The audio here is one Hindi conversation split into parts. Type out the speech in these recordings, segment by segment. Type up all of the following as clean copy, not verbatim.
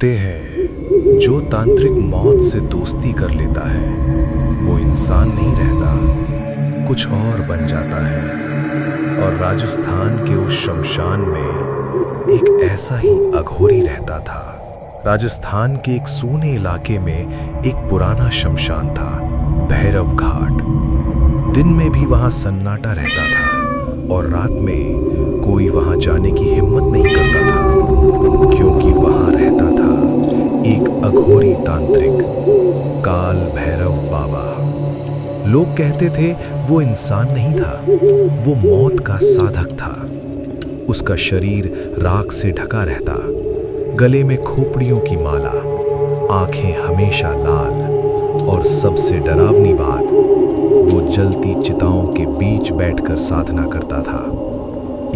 कहते हैं जो तांत्रिक मौत से दोस्ती कर लेता है वो इंसान नहीं रहता, कुछ और बन जाता है। और राजस्थान के उस शमशान में एक ऐसा ही अघोरी रहता था। राजस्थान के एक सूने इलाके में एक पुराना शमशान था, भैरव घाट। दिन में भी वहां सन्नाटा रहता था और रात में कोई वहां जाने की हिम्मत नहीं करता था, क्योंकि वहां रहता था एक अघोरी तांत्रिक, काल भैरव बाबा। लोग कहते थे वो इंसान नहीं था, वो मौत का साधक था। उसका शरीर राख से ढका रहता, गले में खोपड़ियों की माला, आंखें हमेशा लाल, और सबसे डरावनी बात, वो जलती चिताओं के बीच बैठकर साधना करता था।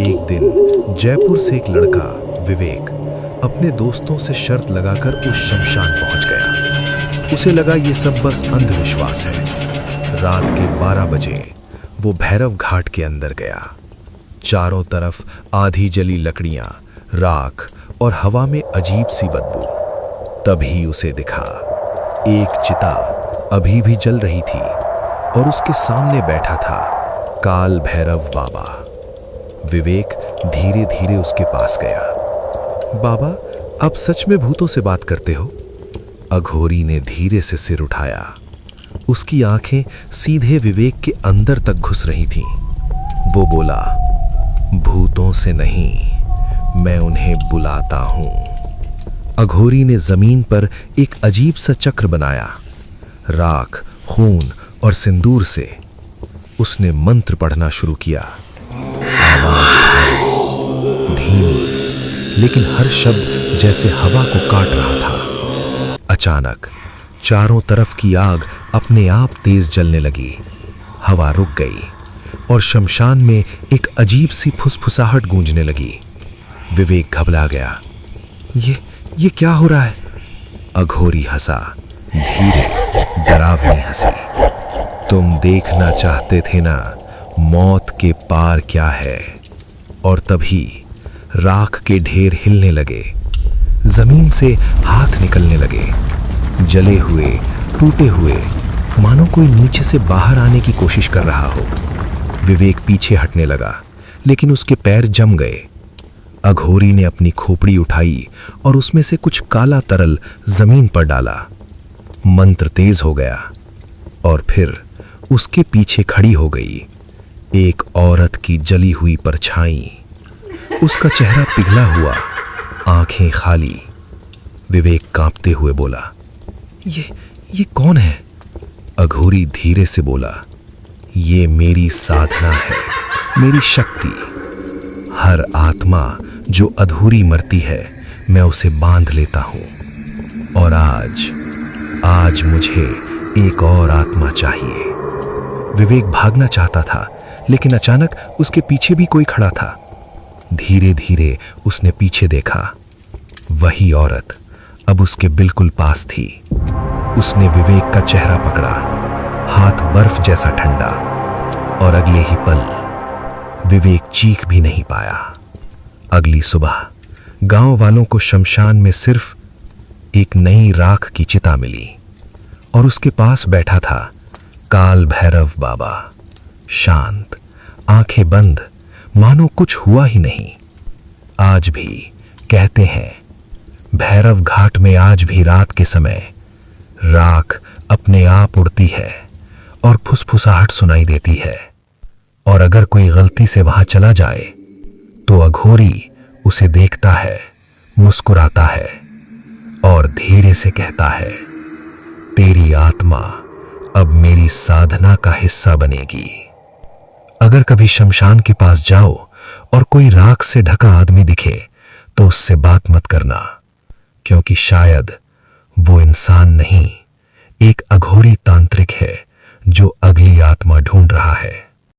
एक दिन जयपुर से एक लड़का विवेक अपने दोस्तों से शर्त लगाकर उस शमशान पहुंच गया। उसे लगा ये सब बस अंधविश्वास है। रात के 12 बजे वो भैरव घाट के अंदर गया। चारों तरफ आधी जली लकड़ियां, राख और हवा में अजीब सी बदबू। तभी उसे दिखा एक चिता अभी भी जल रही थी और उसके सामने बैठा था काल भैरव बाबा। विवेक धीरे धीरे उसके पास गया। बाबा, आप सच में भूतों से बात करते हो? अघोरी ने धीरे से सिर उठाया। उसकी आंखें सीधे विवेक के अंदर तक घुस रही थीं। वो बोला, भूतों से नहीं, मैं उन्हें बुलाता हूं। अघोरी ने जमीन पर एक अजीब सा चक्र बनाया। राख, खून और सिंदूर से उसने मंत्र पढ़ना शुरू किया। आवाज भारी, धीमी, लेकिन हर शब्द जैसे हवा को काट रहा था। अचानक चारों तरफ की आग अपने आप तेज जलने लगी। हवा रुक गई और शमशान में एक अजीब सी फुसफुसाहट गूंजने लगी। विवेक घबरा गया। ये क्या हो रहा है? अघोरी हंसा, धीरे, डरावनी हंसी। तुम देखना चाहते थे ना मौत के पार क्या है? और तभी राख के ढेर हिलने लगे, जमीन से हाथ निकलने लगे, जले हुए, टूटे हुए, मानो कोई नीचे से बाहर आने की कोशिश कर रहा हो। विवेक पीछे हटने लगा, लेकिन उसके पैर जम गए। अघोरी ने अपनी खोपड़ी उठाई और उसमें से कुछ काला तरल जमीन पर डाला। मंत्र तेज हो गया और फिर उसके पीछे खड़ी हो गई एक औरत की जली हुई परछाई। उसका चेहरा पिघला हुआ, आंखें खाली। विवेक कांपते हुए बोला, ये कौन है? अघोरी धीरे से बोला, ये मेरी साधना है, मेरी शक्ति। हर आत्मा जो अधूरी मरती है, मैं उसे बांध लेता हूं। और आज मुझे एक और आत्मा चाहिए। विवेक भागना चाहता था, लेकिन अचानक उसके पीछे भी कोई खड़ा था। धीरे धीरे उसने पीछे देखा। वही औरत अब उसके बिल्कुल पास थी। उसने विवेक का चेहरा पकड़ा, हाथ बर्फ जैसा ठंडा, और अगले ही पल विवेक चीख भी नहीं पाया। अगली सुबह गांव वालों को शमशान में सिर्फ एक नई राख की चिता मिली और उसके पास बैठा था काल भैरव बाबा, शांत, आंखें बंद, मानो कुछ हुआ ही नहीं। आज भी कहते हैं भैरव घाट में आज भी रात के समय राख अपने आप उड़ती है और फुसफुसाहट सुनाई देती है। और अगर कोई गलती से वहां चला जाए तो अघोरी उसे देखता है, मुस्कुराता है और धीरे से कहता है, तेरी आत्मा अब मेरी साधना का हिस्सा बनेगी। अगर कभी शमशान के पास जाओ और कोई राख से ढका आदमी दिखे तो उससे बात मत करना, क्योंकि शायद वो इंसान नहीं, एक अघोरी तांत्रिक है जो अगली आत्मा ढूंढ रहा है।